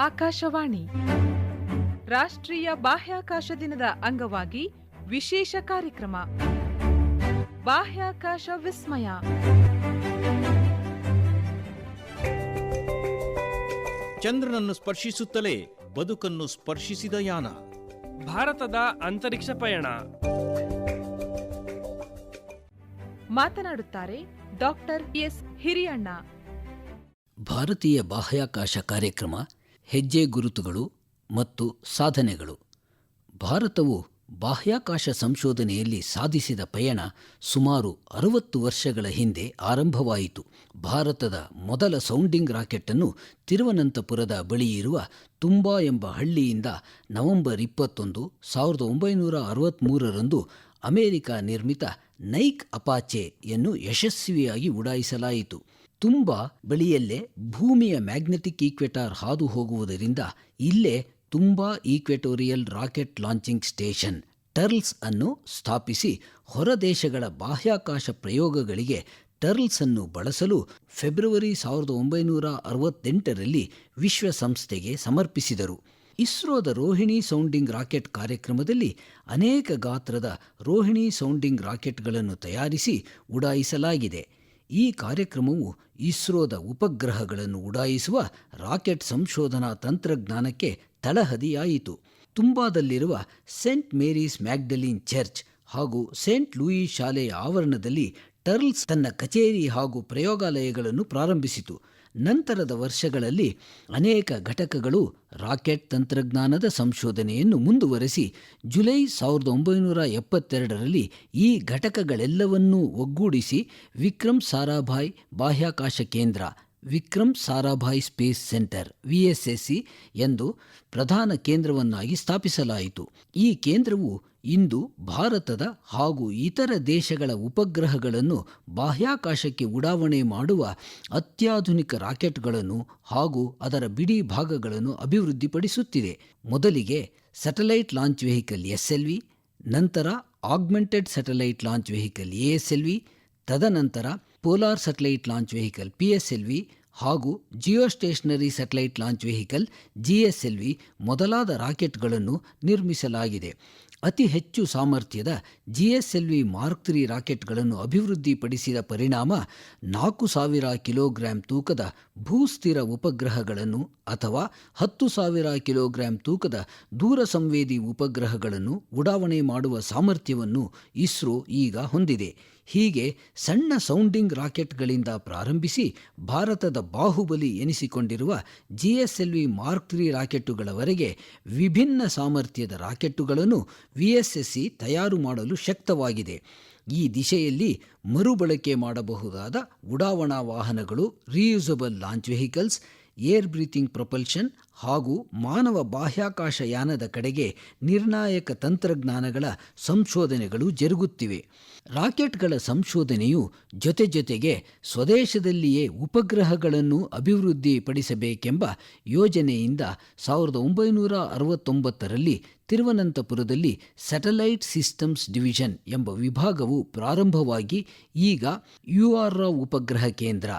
ಆಕಾಶವಾಣಿ ರಾಷ್ಟ್ರೀಯ ಬಾಹ್ಯಾಕಾಶ ದಿನದ ಅಂಗವಾಗಿ ವಿಶೇಷ ಕಾರ್ಯಕ್ರಮ ಬಾಹ್ಯಾಕಾಶ ವಿಸ್ಮಯ. ಚಂದ್ರನನ್ನು ಸ್ಪರ್ಶಿಸುತ್ತಲೇ ಬದುಕನ್ನು ಸ್ಪರ್ಶಿಸಿದ ಯಾನ, ಭಾರತದ ಅಂತರಿಕ್ಷ ಪಯಣ. ಮಾತನಾಡುತ್ತಾರೆ ಡಾಕ್ಟರ್ ಎಸ್ ಹಿರಿಯಣ್ಣ. ಭಾರತೀಯ ಬಾಹ್ಯಾಕಾಶ ಕಾರ್ಯಕ್ರಮ ಹೆಜ್ಜೆ ಗುರುತುಗಳು ಮತ್ತು ಸಾಧನೆಗಳು. ಭಾರತವು ಬಾಹ್ಯಾಕಾಶ ಸಂಶೋಧನೆಯಲ್ಲಿ ಸಾಧಿಸಿದ ಪಯಣ ಸುಮಾರು 60 ವರ್ಷಗಳ ಹಿಂದೆ ಆರಂಭವಾಯಿತು. ಭಾರತದ ಮೊದಲ ಸೌಂಡಿಂಗ್ ರಾಕೆಟನ್ನು ತಿರುವನಂತಪುರದ ಬಳಿಯಿರುವ ತುಂಬಾ ಎಂಬ ಹಳ್ಳಿಯಿಂದ ನವೆಂಬರ್ 21, 1963ರಂದು ಅಮೆರಿಕ ನಿರ್ಮಿತ ನೈಕ್ ಅಪಾಚೆಯನ್ನು ಯಶಸ್ವಿಯಾಗಿ ಉಡಾಯಿಸಲಾಯಿತು. ತುಂಬಾ ಬಳಿಯಲ್ಲೇ ಭೂಮಿಯ ಮ್ಯಾಗ್ನೆಟಿಕ್ ಈಕ್ವೆಟಾರ್ ಹಾದು ಹೋಗುವುದರಿಂದ ಇಲ್ಲೇ ತುಂಬಾ ಈಕ್ವೆಟೋರಿಯಲ್ ರಾಕೆಟ್ ಲಾಂಚಿಂಗ್ ಸ್ಟೇಷನ್ ಟರ್ಲ್ಸ್ ಅನ್ನು ಸ್ಥಾಪಿಸಿ ಹೊರ ದೇಶಗಳ ಬಾಹ್ಯಾಕಾಶ ಪ್ರಯೋಗಗಳಿಗೆ ಟರ್ಲ್ಸ್ ಅನ್ನು ಬಳಸಲು ಫೆಬ್ರವರಿ 1968ರಲ್ಲಿ ವಿಶ್ವಸಂಸ್ಥೆಗೆ ಸಮರ್ಪಿಸಿದರು. ಇಸ್ರೋದ ರೋಹಿಣಿ ಸೌಂಡಿಂಗ್ ರಾಕೆಟ್ ಕಾರ್ಯಕ್ರಮದಲ್ಲಿ ಅನೇಕ ಗಾತ್ರದ ರೋಹಿಣಿ ಸೌಂಡಿಂಗ್ ರಾಕೆಟ್ಗಳನ್ನು ತಯಾರಿಸಿ ಉಡಾಯಿಸಲಾಗಿದೆ. ಈ ಕಾರ್ಯಕ್ರಮವು ಇಸ್ರೋದ ಉಪಗ್ರಹಗಳನ್ನು ಉಡಾಯಿಸುವ ರಾಕೆಟ್ ಸಂಶೋಧನಾ ತಂತ್ರಜ್ಞಾನಕ್ಕೆ ತಳಹದಿಯಾಯಿತು. ತುಂಬಾದಲ್ಲಿರುವ ಸೇಂಟ್ ಮೇರೀಸ್ ಮ್ಯಾಗ್ಡಲಿನ್ ಚರ್ಚ್ ಹಾಗೂ ಸೇಂಟ್ ಲೂಯಿ ಶಾಲೆಯ ಆವರಣದಲ್ಲಿ ಟರ್ಲ್ಸ್ ತನ್ನ ಕಚೇರಿ ಹಾಗೂ ಪ್ರಯೋಗಾಲಯಗಳನ್ನು ಪ್ರಾರಂಭಿಸಿತು. ನಂತರದ ವರ್ಷಗಳಲ್ಲಿ ಅನೇಕ ಘಟಕಗಳು ರಾಕೆಟ್ ತಂತ್ರಜ್ಞಾನದ ಸಂಶೋಧನೆಯನ್ನು ಮುಂದುವರೆಸಿ ಜುಲೈ 1972ರಲ್ಲಿ ಈ ಘಟಕಗಳೆಲ್ಲವನ್ನೂ ಒಗ್ಗೂಡಿಸಿ ವಿಕ್ರಮ್ ಸಾರಾಭಾಯ್ ಬಾಹ್ಯಾಕಾಶ ಕೇಂದ್ರ, ವಿಕ್ರಮ್ ಸಾರಾಭಾಯ್ ಸ್ಪೇಸ್ ಸೆಂಟರ್ ವಿಎಸ್ಎಸ್ಸಿ ಎಂದು ಪ್ರಧಾನ ಕೇಂದ್ರವನ್ನಾಗಿ ಸ್ಥಾಪಿಸಲಾಯಿತು. ಈ ಕೇಂದ್ರವು ಇಂದು ಭಾರತದ ಹಾಗೂ ಇತರ ದೇಶಗಳ ಉಪಗ್ರಹಗಳನ್ನು ಬಾಹ್ಯಾಕಾಶಕ್ಕೆ ಉಡಾವಣೆ ಮಾಡುವ ಅತ್ಯಾಧುನಿಕ ರಾಕೆಟ್ಗಳನ್ನು ಹಾಗೂ ಅದರ ಬಿಡಿ ಭಾಗಗಳನ್ನು ಅಭಿವೃದ್ಧಿಪಡಿಸುತ್ತಿದೆ. ಮೊದಲಿಗೆ ಸ್ಯಾಟಲೈಟ್ ಲಾಂಚ್ ವೆಹಿಕಲ್ SLV, ನಂತರ augmented satellite launch vehicle ASLV, ತದನಂತರ polar satellite launch vehicle PSLV ಹಾಗೂ ಜಿಯೋಸ್ಟೇಷನರಿ ಸ್ಯಾಟಲೈಟ್ ಲಾಂಚ್ ವೆಹಿಕಲ್ GSLV ಮೊದಲಾದ ರಾಕೆಟ್ಗಳನ್ನು ನಿರ್ಮಿಸಲಾಗಿದೆ. ಅತಿ ಹೆಚ್ಚು ಸಾಮರ್ಥ್ಯದ GSLV ಮಾರ್ಕ್ III ರಾಕೆಟ್ಗಳನ್ನು ಅಭಿವೃದ್ಧಿಪಡಿಸಿದ ಪರಿಣಾಮ 4000 ಕಿಲೋಗ್ರಾಂ ತೂಕದ ಭೂಸ್ಥಿರ ಉಪಗ್ರಹಗಳನ್ನು ಅಥವಾ 10,000 ಕಿಲೋಗ್ರಾಂ ತೂಕದ ದೂರ ಸಂವೇದಿ ಉಪಗ್ರಹಗಳನ್ನು ಉಡಾವಣೆ ಮಾಡುವ ಸಾಮರ್ಥ್ಯವನ್ನು ಇಸ್ರೋ ಈಗ ಹೊಂದಿದೆ. ಹೀಗೆ ಸಣ್ಣ ಸೌಂಡಿಂಗ್ ರಾಕೆಟ್ಗಳಿಂದ ಪ್ರಾರಂಭಿಸಿ ಭಾರತದ ಬಾಹುಬಲಿ ಎನಿಸಿಕೊಂಡಿರುವ GSLV ಮಾರ್ಕ್ III ರಾಕೆಟ್ಟುಗಳವರೆಗೆ ವಿಭಿನ್ನ ಸಾಮರ್ಥ್ಯದ ರಾಕೆಟ್ಟುಗಳನ್ನು VSSC ತಯಾರು ಮಾಡಲು ಶಕ್ತವಾಗಿದೆ. ಈ ದಿಶೆಯಲ್ಲಿ ಮರುಬಳಕೆ ಮಾಡಬಹುದಾದ ಉಡಾವಣಾ ವಾಹನಗಳು, reusable launch vehicles, air breathing propulsion ಹಾಗೂ ಮಾನವ ಬಾಹ್ಯಾಕಾಶ ಯಾನದ ಕಡೆಗೆ ನಿರ್ಣಾಯಕ ತಂತ್ರಜ್ಞಾನಗಳ ಸಂಶೋಧನೆಗಳು ಜರುಗುತ್ತಿವೆ. ರಾಕೆಟ್ಗಳ ಸಂಶೋಧನೆಯು ಜೊತೆಗೆ ಸ್ವದೇಶದಲ್ಲಿಯೇ ಉಪಗ್ರಹಗಳನ್ನು ಅಭಿವೃದ್ಧಿಪಡಿಸಬೇಕೆಂಬ ಯೋಜನೆಯಿಂದ 1969ರಲ್ಲಿ ತಿರುವನಂತಪುರದಲ್ಲಿ ಸ್ಯಾಟಲೈಟ್ ಸಿಸ್ಟಮ್ಸ್ ಡಿವಿಷನ್ ಎಂಬ ವಿಭಾಗವು ಪ್ರಾರಂಭವಾಗಿ ಈಗ UR ರಾವ್ ಉಪಗ್ರಹ ಕೇಂದ್ರ,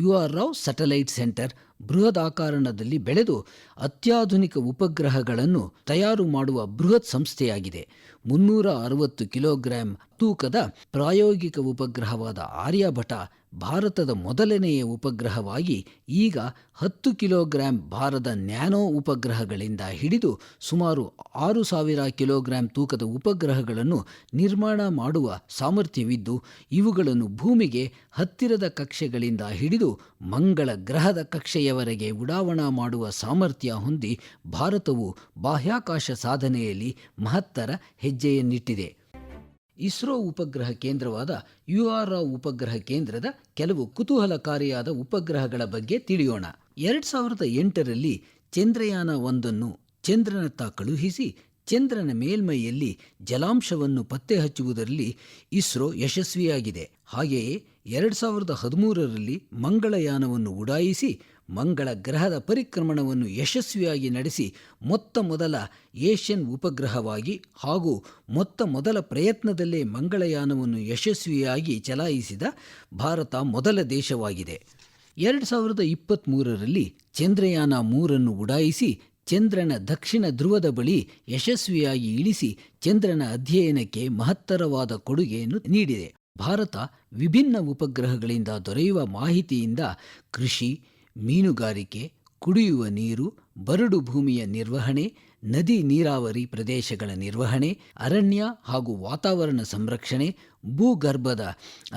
UR ರಾವ್ ಸ್ಯಾಟಲೈಟ್ ಸೆಂಟರ್ ಬೃಹದಾಕಾರದಲ್ಲಿ ಬೆಳೆದು ಅತ್ಯಾಧುನಿಕ ಉಪಗ್ರಹಗಳನ್ನು ತಯಾರು ಮಾಡುವ ಬೃಹತ್ ಸಂಸ್ಥೆಯಾಗಿದೆ. 360 ಕಿಲೋಗ್ರಾಂ ತೂಕದ ಪ್ರಾಯೋಗಿಕ ಉಪಗ್ರಹವಾದ ಆರ್ಯಭಟ ಭಾರತದ ಮೊದಲನೆಯ ಉಪಗ್ರಹವಾಗಿ ಈಗ 10 ಕಿಲೋಗ್ರಾಂ ಭಾರದ ನ್ಯಾನೋ ಉಪಗ್ರಹಗಳಿಂದ ಹಿಡಿದು ಸುಮಾರು 6,000 ಕಿಲೋಗ್ರಾಂ ತೂಕದ ಉಪಗ್ರಹಗಳನ್ನು ನಿರ್ಮಾಣ ಮಾಡುವ ಸಾಮರ್ಥ್ಯವಿದ್ದು ಇವುಗಳನ್ನು ಭೂಮಿಗೆ ಹತ್ತಿರದ ಕಕ್ಷೆಗಳಿಂದ ಹಿಡಿದು ಮಂಗಳ ಗ್ರಹದ ಕಕ್ಷೆಯವರೆಗೆ ಉಡಾವಣಾ ಮಾಡುವ ಸಾಮರ್ಥ್ಯ ಹೊಂದಿ ಭಾರತವು ಬಾಹ್ಯಾಕಾಶ ಸಾಧನೆಯಲ್ಲಿ ಮಹತ್ತರ ಹೆಜ್ಜೆಯನ್ನಿಟ್ಟಿದೆ. ಇಸ್ರೋ ಉಪಗ್ರಹ ಕೇಂದ್ರವಾದ UR ರಾವ್ ಉಪಗ್ರಹ ಕೇಂದ್ರದ ಕೆಲವು ಕುತೂಹಲಕಾರಿಯಾದ ಉಪಗ್ರಹಗಳ ಬಗ್ಗೆ ತಿಳಿಯೋಣ. 2008ರಲ್ಲಿ ಚಂದ್ರಯಾನ 1 ಚಂದ್ರನತ್ತ ಕಳುಹಿಸಿ ಚಂದ್ರನ ಮೇಲ್ಮೈಯಲ್ಲಿ ಜಲಾಂಶವನ್ನು ಪತ್ತೆ ಹಚ್ಚುವುದರಲ್ಲಿ ಇಸ್ರೋ ಯಶಸ್ವಿಯಾಗಿದೆ. ಹಾಗೆಯೇ 2013ರಲ್ಲಿ ಮಂಗಳಯಾನವನ್ನು ಉಡಾಯಿಸಿ ಮಂಗಳ ಗ್ರಹದ ಪರಿಕ್ರಮಣವನ್ನು ಯಶಸ್ವಿಯಾಗಿ ನಡೆಸಿ ಮೊದಲ ಏಷ್ಯನ್ ಉಪಗ್ರಹವಾಗಿ ಹಾಗೂ ಮೊದಲ ಪ್ರಯತ್ನದಲ್ಲೇ ಮಂಗಳಯಾನವನ್ನು ಯಶಸ್ವಿಯಾಗಿ ಚಲಾಯಿಸಿದ ಭಾರತ ಮೊದಲ ದೇಶವಾಗಿದೆ. 2023ರಲ್ಲಿ ಚಂದ್ರಯಾನ 3 ಉಡಾಯಿಸಿ ಚಂದ್ರನ ದಕ್ಷಿಣ ಧ್ರುವದ ಬಳಿ ಯಶಸ್ವಿಯಾಗಿ ಇಳಿಸಿ ಚಂದ್ರನ ಅಧ್ಯಯನಕ್ಕೆ ಮಹತ್ತರವಾದ ಕೊಡುಗೆಯನ್ನು ನೀಡಿದೆ. ಭಾರತ ವಿಭಿನ್ನ ಉಪಗ್ರಹಗಳಿಂದ ದೊರೆಯುವ ಮಾಹಿತಿಯಿಂದ ಕೃಷಿ, ಮೀನುಗಾರಿಕೆ, ಕುಡಿಯುವ ನೀರು, ಬರಡು ಭೂಮಿಯ ನಿರ್ವಹಣೆ, ನದಿ ನೀರಾವರಿ ಪ್ರದೇಶಗಳ ನಿರ್ವಹಣೆ, ಅರಣ್ಯ ಹಾಗೂ ವಾತಾವರಣ ಸಂರಕ್ಷಣೆ, ಭೂಗರ್ಭದ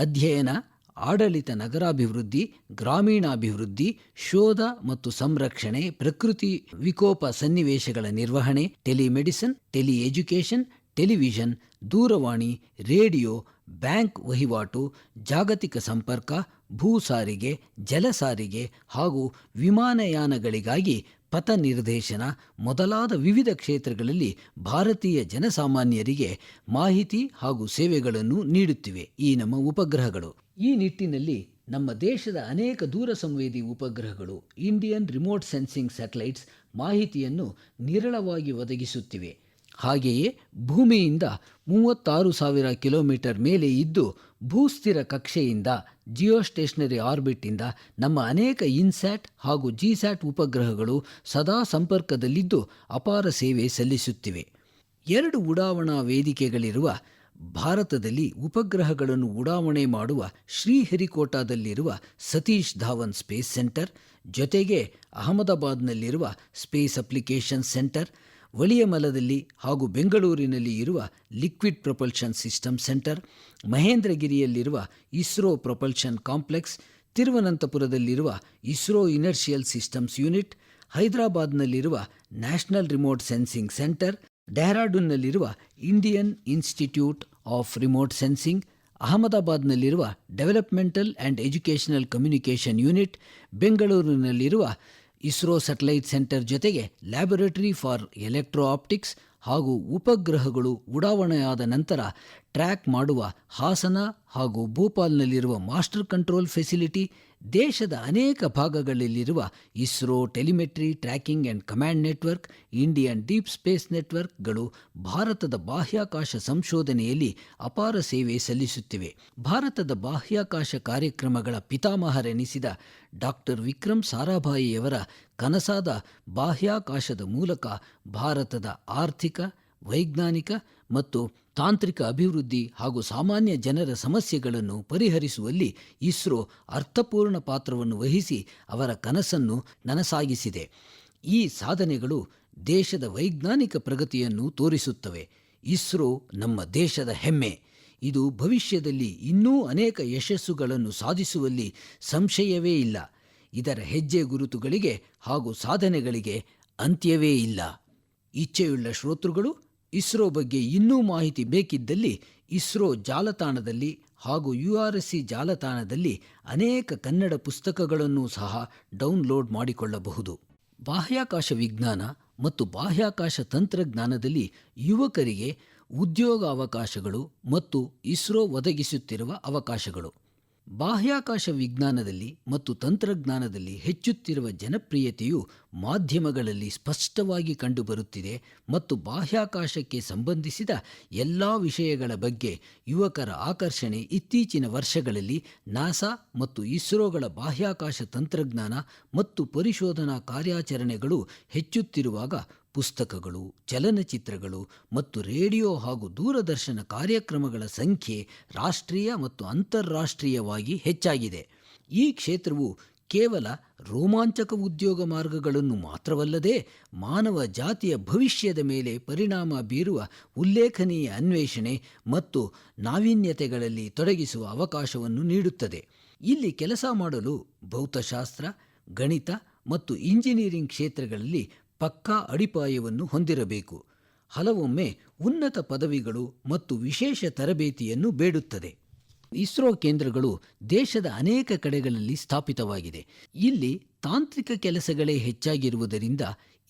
ಅಧ್ಯಯನ, ಆಡಳಿತ, ನಗರಾಭಿವೃದ್ಧಿ, ಗ್ರಾಮೀಣಾಭಿವೃದ್ಧಿ, ಶೋಧ ಮತ್ತು ಸಂರಕ್ಷಣೆ, ಪ್ರಕೃತಿ ವಿಕೋಪ ಸನ್ನಿವೇಶಗಳ ನಿರ್ವಹಣೆ, ಟೆಲಿಮೆಡಿಸಿನ್, ಟೆಲಿ ಎಜುಕೇಷನ್, ಟೆಲಿವಿಷನ್, ದೂರವಾಣಿ, ರೇಡಿಯೋ, ಬ್ಯಾಂಕ್ ವಹಿವಾಟು, ಜಾಗತಿಕ ಸಂಪರ್ಕ, ಭೂ ಸಾರಿಗೆ, ಜಲ ಸಾರಿಗೆ ಹಾಗೂ ವಿಮಾನಯಾನಗಳಿಗಾಗಿ ಪಥ ನಿರ್ದೇಶನ ಮೊದಲಾದ ವಿವಿಧ ಕ್ಷೇತ್ರಗಳಲ್ಲಿ ಭಾರತೀಯ ಜನಸಾಮಾನ್ಯರಿಗೆ ಮಾಹಿತಿ ಹಾಗೂ ಸೇವೆಗಳನ್ನು ನೀಡುತ್ತಿವೆ ಈ ನಮ್ಮ ಉಪಗ್ರಹಗಳು. ಈ ನಿಟ್ಟಿನಲ್ಲಿ ನಮ್ಮ ದೇಶದ ಅನೇಕ ದೂರ ಸಂವೇದಿ ಉಪಗ್ರಹಗಳು, ಇಂಡಿಯನ್ ರಿಮೋಟ್ ಸೆನ್ಸಿಂಗ್ ಸ್ಯಾಟಲೈಟ್ಸ್, ಮಾಹಿತಿಯನ್ನು ನಿರಳವಾಗಿ ಒದಗಿಸುತ್ತಿವೆ. ಹಾಗೆಯೇ ಭೂಮಿಯಿಂದ 36,000 ಕಿಲೋಮೀಟರ್ ಮೇಲೆ ಇದ್ದು ಭೂಸ್ಥಿರ ಕಕ್ಷೆಯಿಂದ ಜಿಯೋಸ್ಟೇಷನರಿ ಆರ್ಬಿಟ್ನಿಂದ ನಮ್ಮ ಅನೇಕ ಇನ್ಸ್ಯಾಟ್ ಹಾಗೂ ಜಿಸ್ಯಾಟ್ ಉಪಗ್ರಹಗಳು ಸದಾ ಸಂಪರ್ಕದಲ್ಲಿದ್ದು ಅಪಾರ ಸೇವೆ ಸಲ್ಲಿಸುತ್ತಿವೆ. 2 ಉಡಾವಣಾ ವೇದಿಕೆಗಳಿರುವ ಭಾರತದಲ್ಲಿ ಉಪಗ್ರಹಗಳನ್ನು ಉಡಾವಣೆ ಮಾಡುವ ಶ್ರೀಹರಿಕೋಟಾದಲ್ಲಿರುವ ಸತೀಶ್ ಧಾವನ್ ಸ್ಪೇಸ್ ಸೆಂಟರ್, ಜೊತೆಗೆ ಅಹಮದಾಬಾದ್ನಲ್ಲಿರುವ ಸ್ಪೇಸ್ ಅಪ್ಲಿಕೇಶನ್ ಸೆಂಟರ್, ವಳಿಯಮಲದಲ್ಲಿ ಹಾಗೂ ಬೆಂಗಳೂರಿನಲ್ಲಿ ಇರುವ ಲಿಕ್ವಿಡ್ ಪ್ರೊಪಲ್ಷನ್ ಸಿಸ್ಟಮ್ ಸೆಂಟರ್, ಮಹೇಂದ್ರಗಿರಿಯಲ್ಲಿರುವ ಇಸ್ರೋ ಪ್ರೊಪಲ್ಷನ್ ಕಾಂಪ್ಲೆಕ್ಸ್, ತಿರುವನಂತಪುರದಲ್ಲಿರುವ ಇಸ್ರೋ ಇನರ್ಷಿಯಲ್ ಸಿಸ್ಟಮ್ಸ್ ಯೂನಿಟ್, ಹೈದರಾಬಾದ್ನಲ್ಲಿರುವ ನ್ಯಾಷನಲ್ ರಿಮೋಟ್ ಸೆನ್ಸಿಂಗ್ ಸೆಂಟರ್, ಡೆಹ್ರಾಡೂನ್ನಲ್ಲಿರುವ Indian institute of remote sensing, ಅಹಮದಾಬಾದ್ನಲ್ಲಿರುವ developmental and educational communication unit, ಬೆಂಗಳೂರಿನಲ್ಲಿರುವ ಇಸ್ರೋ ಸ್ಯಾಟಲೈಟ್ ಸೆಂಟರ್, ಜೊತೆಗೆ ಲ್ಯಾಬೊರೇಟರಿ ಫಾರ್ ಎಲೆಕ್ಟ್ರೋ ಆಪ್ಟಿಕ್ಸ್ ಹಾಗೂ ಉಪಗ್ರಹಗಳು ಉಡಾವಣೆಯಾದ ನಂತರ ಟ್ರ್ಯಾಕ್ ಮಾಡುವ ಹಾಸನ ಹಾಗೂ ಭೋಪಾಲ್ನಲ್ಲಿರುವ ಮಾಸ್ಟರ್ ಕಂಟ್ರೋಲ್ ಫೆಸಿಲಿಟಿ, ದೇಶದ ಅನೇಕ ಭಾಗಗಳಲ್ಲಿರುವ ISRO telemetry tracking and command network, Indian deep space ನೆಟ್ವರ್ಕ್ಗಳು ಭಾರತದ ಬಾಹ್ಯಾಕಾಶ ಸಂಶೋಧನೆಯಲ್ಲಿ ಅಪಾರ ಸೇವೆ ಸಲ್ಲಿಸುತ್ತಿವೆ. ಭಾರತದ ಬಾಹ್ಯಾಕಾಶ ಕಾರ್ಯಕ್ರಮಗಳ ಪಿತಾಮಹರೆನಿಸಿದ ಡಾಕ್ಟರ್ ವಿಕ್ರಮ್ ಸಾರಾಭಾಯಿಯವರ ಕನಸಾದ ಬಾಹ್ಯಾಕಾಶದ ಮೂಲಕ ಭಾರತದ ಆರ್ಥಿಕ, ವೈಜ್ಞಾನಿಕ ಮತ್ತು ತಾಂತ್ರಿಕ ಅಭಿವೃದ್ಧಿ ಹಾಗೂ ಸಾಮಾನ್ಯ ಜನರ ಸಮಸ್ಯೆಗಳನ್ನು ಪರಿಹರಿಸುವಲ್ಲಿ ಇಸ್ರೋ ಅರ್ಥಪೂರ್ಣ ಪಾತ್ರವನ್ನು ವಹಿಸಿ ಅವರ ಕನಸನ್ನು ನನಸಾಗಿಸಿದೆ. ಈ ಸಾಧನೆಗಳು ದೇಶದ ವೈಜ್ಞಾನಿಕ ಪ್ರಗತಿಯನ್ನು ತೋರಿಸುತ್ತವೆ. ಇಸ್ರೋ ನಮ್ಮ ದೇಶದ ಹೆಮ್ಮೆ. ಇದು ಭವಿಷ್ಯದಲ್ಲಿ ಇನ್ನೂ ಅನೇಕ ಯಶಸ್ಸುಗಳನ್ನು ಸಾಧಿಸುವಲ್ಲಿ ಸಂಶಯವೇ ಇಲ್ಲ. ಇದರ ಹೆಜ್ಜೆ ಗುರುತುಗಳಿಗೆ ಹಾಗೂ ಸಾಧನೆಗಳಿಗೆ ಅಂತ್ಯವೇ ಇಲ್ಲ. ಇಚ್ಛೆಯುಳ್ಳ ಶ್ರೋತೃಗಳು ಇಸ್ರೋ ಬಗ್ಗೆ ಇನ್ನೂ ಮಾಹಿತಿ ಬೇಕಿದ್ದಲ್ಲಿ ಇಸ್ರೋ ಜಾಲತಾಣದಲ್ಲಿ ಹಾಗೂ URSC ಜಾಲತಾಣದಲ್ಲಿ ಅನೇಕ ಕನ್ನಡ ಪುಸ್ತಕಗಳನ್ನು ಸಹ ಡೌನ್ಲೋಡ್ ಮಾಡಿಕೊಳ್ಳಬಹುದು. ಬಾಹ್ಯಾಕಾಶ ವಿಜ್ಞಾನ ಮತ್ತು ಬಾಹ್ಯಾಕಾಶ ತಂತ್ರಜ್ಞಾನದಲ್ಲಿ ಯುವಕರಿಗೆ ಉದ್ಯೋಗ ಅವಕಾಶಗಳು ಮತ್ತು ಇಸ್ರೋ ಒದಗಿಸುತ್ತಿರುವ ಅವಕಾಶಗಳು. ಬಾಹ್ಯಾಕಾಶ ವಿಜ್ಞಾನದಲ್ಲಿ ಮತ್ತು ತಂತ್ರಜ್ಞಾನದಲ್ಲಿ ಹೆಚ್ಚುತ್ತಿರುವ ಜನಪ್ರಿಯತೆಯು ಮಾಧ್ಯಮಗಳಲ್ಲಿ ಸ್ಪಷ್ಟವಾಗಿ ಕಂಡುಬರುತ್ತಿದೆ ಮತ್ತು ಬಾಹ್ಯಾಕಾಶಕ್ಕೆ ಸಂಬಂಧಿಸಿದ ಎಲ್ಲ ವಿಷಯಗಳ ಬಗ್ಗೆ ಯುವಕರ ಆಕರ್ಷಣೆ ಇತ್ತೀಚಿನ ವರ್ಷಗಳಲ್ಲಿ ನಾಸಾ ಮತ್ತು ಇಸ್ರೋಗಳ ಬಾಹ್ಯಾಕಾಶ ತಂತ್ರಜ್ಞಾನ ಮತ್ತು ಪರಿಶೋಧನಾ ಕಾರ್ಯಾಚರಣೆಗಳು ಹೆಚ್ಚುತ್ತಿರುವಾಗ ಪುಸ್ತಕಗಳು, ಚಲನಚಿತ್ರಗಳು ಮತ್ತು ರೇಡಿಯೋ ಹಾಗೂ ದೂರದರ್ಶನ ಕಾರ್ಯಕ್ರಮಗಳ ಸಂಖ್ಯೆ ರಾಷ್ಟ್ರೀಯ ಮತ್ತು ಅಂತಾರಾಷ್ಟ್ರೀಯವಾಗಿ ಹೆಚ್ಚಾಗಿದೆ. ಈ ಕ್ಷೇತ್ರವು ಕೇವಲ ರೋಮಾಂಚಕ ಉದ್ಯೋಗ ಮಾರ್ಗಗಳನ್ನು ಮಾತ್ರವಲ್ಲದೆ ಮಾನವ ಜಾತಿಯ ಭವಿಷ್ಯದ ಮೇಲೆ ಪರಿಣಾಮ ಬೀರುವ ಉಲ್ಲೇಖನೀಯ ಅನ್ವೇಷಣೆ ಮತ್ತು ನಾವೀನ್ಯತೆಗಳಲ್ಲಿ ತೊಡಗಿಸುವ ಅವಕಾಶವನ್ನು ನೀಡುತ್ತದೆ. ಇಲ್ಲಿ ಕೆಲಸ ಮಾಡಲು ಭೌತಶಾಸ್ತ್ರ, ಗಣಿತ ಮತ್ತು ಇಂಜಿನಿಯರಿಂಗ್ ಕ್ಷೇತ್ರಗಳಲ್ಲಿ ಪಕ್ಕಾ ಅಡಿಪಾಯವನ್ನು ಹೊಂದಿರಬೇಕು. ಹಲವೊಮ್ಮೆ ಉನ್ನತ ಪದವಿಗಳು ಮತ್ತು ವಿಶೇಷ ತರಬೇತಿಯನ್ನು ಬೇಡುತ್ತದೆ. ಇಸ್ರೋ ಕೇಂದ್ರಗಳು ದೇಶದ ಅನೇಕ ಕಡೆಗಳಲ್ಲಿ ಸ್ಥಾಪಿತವಾಗಿದೆ. ಇಲ್ಲಿ ತಾಂತ್ರಿಕ ಕೆಲಸಗಳೇ ಹೆಚ್ಚಾಗಿರುವುದರಿಂದ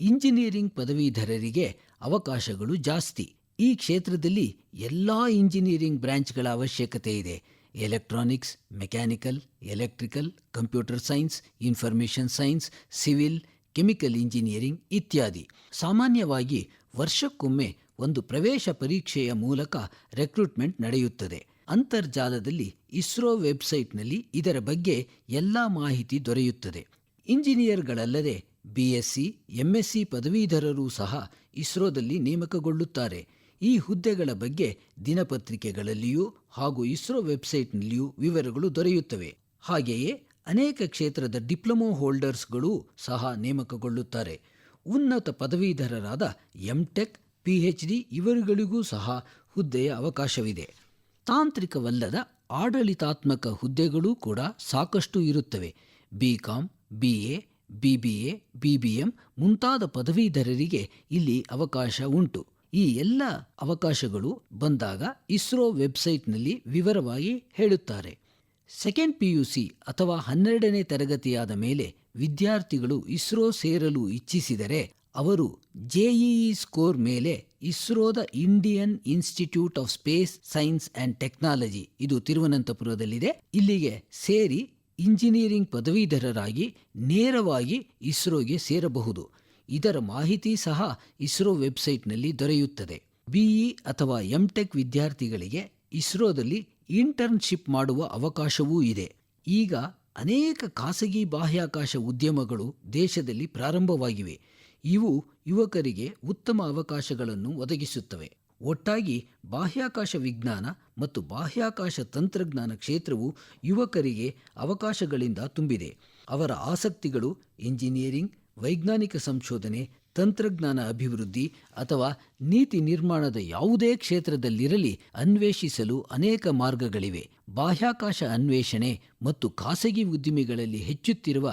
ಇಂಜಿನಿಯರಿಂಗ್ ಪದವೀಧರರಿಗೆ ಅವಕಾಶಗಳು ಜಾಸ್ತಿ. ಈ ಕ್ಷೇತ್ರದಲ್ಲಿ ಎಲ್ಲ ಇಂಜಿನಿಯರಿಂಗ್ ಬ್ರಾಂಚ್ಗಳ ಅವಶ್ಯಕತೆ ಇದೆ. Electronics, mechanical, electrical, computer science, information science, civil, chemical engineering ಇತ್ಯಾದಿ. ಸಾಮಾನ್ಯವಾಗಿ ವರ್ಷಕ್ಕೊಮ್ಮೆ ಒಂದು ಪ್ರವೇಶ ಪರೀಕ್ಷೆಯ ಮೂಲಕ ರೆಕ್ರೂಟ್ಮೆಂಟ್ ನಡೆಯುತ್ತದೆ. ಅಂತರ್ಜಾಲದಲ್ಲಿ ಇಸ್ರೋ ವೆಬ್ಸೈಟ್ನಲ್ಲಿ ಇದರ ಬಗ್ಗೆ ಎಲ್ಲ ಮಾಹಿತಿ ದೊರೆಯುತ್ತದೆ. ಇಂಜಿನಿಯರ್ಗಳಲ್ಲದೆ ಬಿಎಸ್ಸಿ, ಎಂಎಸ್ಸಿ ಪದವೀಧರರೂ ಸಹ ಇಸ್ರೋದಲ್ಲಿ ನೇಮಕಗೊಳ್ಳುತ್ತಾರೆ. ಈ ಹುದ್ದೆಗಳ ಬಗ್ಗೆ ದಿನಪತ್ರಿಕೆಗಳಲ್ಲಿಯೂ ಹಾಗೂ ಇಸ್ರೋ ವೆಬ್ಸೈಟ್ನಲ್ಲಿಯೂ ವಿವರಗಳು ದೊರೆಯುತ್ತವೆ. ಹಾಗೆಯೇ ಅನೇಕ ಕ್ಷೇತ್ರದ ಡಿಪ್ಲೊಮೊ ಹೋಲ್ಡರ್ಸ್ಗಳೂ ಸಹ ನೇಮಕಗೊಳ್ಳುತ್ತಾರೆ. ಉನ್ನತ ಪದವೀಧರರಾದ ಎಂಟೆಕ್, ಪಿಎಚ್ಡಿ ಇವರುಗಳಿಗೂ ಸಹ ಹುದ್ದೆಯ ಅವಕಾಶವಿದೆ. ತಾಂತ್ರಿಕವಲ್ಲದ ಆಡಳಿತಾತ್ಮಕ ಹುದ್ದೆಗಳೂ ಕೂಡ ಸಾಕಷ್ಟು ಇರುತ್ತವೆ. ಬಿಕಾಂ, ಬಿಎ, ಬಿಬಿಎ, ಬಿಬಿಎಂ ಮುಂತಾದ ಪದವೀಧರರಿಗೆ ಇಲ್ಲಿ ಅವಕಾಶ ಉಂಟು. ಈ ಎಲ್ಲ ಅವಕಾಶಗಳು ಬಂದಾಗ ಇಸ್ರೋ ವೆಬ್ಸೈಟ್ನಲ್ಲಿ ವಿವರವಾಗಿ ಹೇಳುತ್ತಾರೆ. ಸೆಕೆಂಡ್ ಪಿಯುಸಿ ಅಥವಾ 12ನೇ ತರಗತಿಯಾದ ಮೇಲೆ ವಿದ್ಯಾರ್ಥಿಗಳು ಇಸ್ರೋ ಸೇರಲು ಇಚ್ಛಿಸಿದರೆ ಅವರು ಜೆಇಇ ಸ್ಕೋರ್ ಮೇಲೆ ಇಸ್ರೋದ Indian institute of space science and technology, ಇದು ತಿರುವನಂತಪುರದಲ್ಲಿದೆ, ಇಲ್ಲಿಗೆ ಸೇರಿ ಇಂಜಿನಿಯರಿಂಗ್ ಪದವೀಧರರಾಗಿ ನೇರವಾಗಿ ಇಸ್ರೋಗೆ ಸೇರಬಹುದು. ಇದರ ಮಾಹಿತಿ ಸಹ ಇಸ್ರೋ ವೆಬ್ಸೈಟ್ನಲ್ಲಿ ದೊರೆಯುತ್ತದೆ. ಬಿಇ ಅಥವಾ ಎಂಟೆಕ್ ವಿದ್ಯಾರ್ಥಿಗಳಿಗೆ ಇಸ್ರೋದಲ್ಲಿ ಇಂಟರ್ನ್ಶಿಪ್ ಮಾಡುವ ಅವಕಾಶವೂ ಇದೆ. ಈಗ ಅನೇಕ ಖಾಸಗಿ ಬಾಹ್ಯಾಕಾಶ ಉದ್ಯಮಗಳು ದೇಶದಲ್ಲಿ ಪ್ರಾರಂಭವಾಗಿವೆ. ಇವು ಯುವಕರಿಗೆ ಉತ್ತಮ ಅವಕಾಶಗಳನ್ನು ಒದಗಿಸುತ್ತವೆ. ಒಟ್ಟಾಗಿ ಬಾಹ್ಯಾಕಾಶ ವಿಜ್ಞಾನ ಮತ್ತು ಬಾಹ್ಯಾಕಾಶ ತಂತ್ರಜ್ಞಾನ ಕ್ಷೇತ್ರವು ಯುವಕರಿಗೆ ಅವಕಾಶಗಳಿಂದ ತುಂಬಿದೆ. ಅವರ ಆಸಕ್ತಿಗಳು ಇಂಜಿನಿಯರಿಂಗ್, ವೈಜ್ಞಾನಿಕ ಸಂಶೋಧನೆ, ತಂತ್ರಜ್ಞಾನ ಅಭಿವೃದ್ಧಿ ಅಥವಾ ನೀತಿ ನಿರ್ಮಾಣದ ಯಾವುದೇ ಕ್ಷೇತ್ರದಲ್ಲಿರಲಿ ಅನ್ವೇಷಿಸಲು ಅನೇಕ ಮಾರ್ಗಗಳಿವೆ. ಬಾಹ್ಯಾಕಾಶ ಅನ್ವೇಷಣೆ ಮತ್ತು ಖಾಸಗಿ ಉದ್ದಿಮೆಗಳಲ್ಲಿ ಹೆಚ್ಚುತ್ತಿರುವ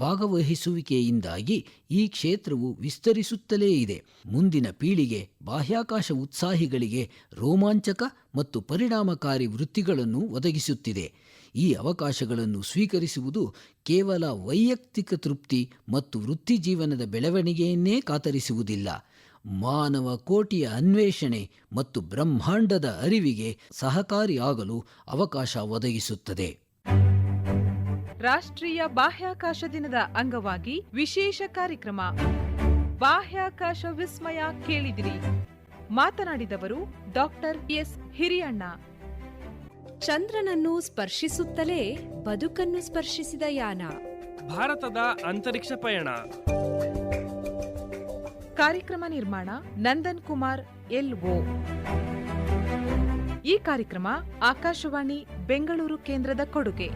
ಭಾಗವಹಿಸುವಿಕೆಯಿಂದಾಗಿ ಈ ಕ್ಷೇತ್ರವು ವಿಸ್ತರಿಸುತ್ತಲೇ ಇದೆ. ಮುಂದಿನ ಪೀಳಿಗೆ ಬಾಹ್ಯಾಕಾಶ ಉತ್ಸಾಹಿಗಳಿಗೆ ರೋಮಾಂಚಕ ಮತ್ತು ಪರಿಣಾಮಕಾರಿ ವೃತ್ತಿಗಳನ್ನು ಒದಗಿಸುತ್ತಿದೆ. ಈ ಅವಕಾಶಗಳನ್ನು ಸ್ವೀಕರಿಸುವುದು ಕೇವಲ ವೈಯಕ್ತಿಕ ತೃಪ್ತಿ ಮತ್ತು ವೃತ್ತಿಜೀವನದ ಬೆಳವಣಿಗೆಯನ್ನೇ ಖಾತರಿಸುವುದಿಲ್ಲ, ಮಾನವ ಕೋಟಿಯ ಅನ್ವೇಷಣೆ ಮತ್ತು ಬ್ರಹ್ಮಾಂಡದ ಅರಿವಿಗೆ ಸಹಕಾರಿಯಾಗಲು ಅವಕಾಶ ಒದಗಿಸುತ್ತದೆ. ರಾಷ್ಟ್ರೀಯ ಬಾಹ್ಯಾಕಾಶ ದಿನದ ಅಂಗವಾಗಿ ವಿಶೇಷ ಕಾರ್ಯಕ್ರಮ ಬಾಹ್ಯಾಕಾಶ ವಿಸ್ಮಯ ಕೇಳಿದಿರಿ. ಮಾತನಾಡಿದವರು ಡಾಕ್ಟರ್ ಎಸ್ ಹಿರಿಯಣ್ಣ. ಚಂದ್ರನನ್ನು ಸ್ಪರ್ಶಿಸುತ್ತಲೇ ಬದುಕನ್ನು ಸ್ಪರ್ಶಿಸಿದ ಯಾನ, ಭಾರತದ ಅಂತರಿಕ್ಷ ಪಯಣ. ಕಾರ್ಯಕ್ರಮ ನಿರ್ಮಾಣ ನಂದನ್ ಕುಮಾರ್ ಎಲ್ಒ. ಈ ಕಾರ್ಯಕ್ರಮ ಆಕಾಶವಾಣಿ ಬೆಂಗಳೂರು ಕೇಂದ್ರದ ಕೊಡುಗೆ.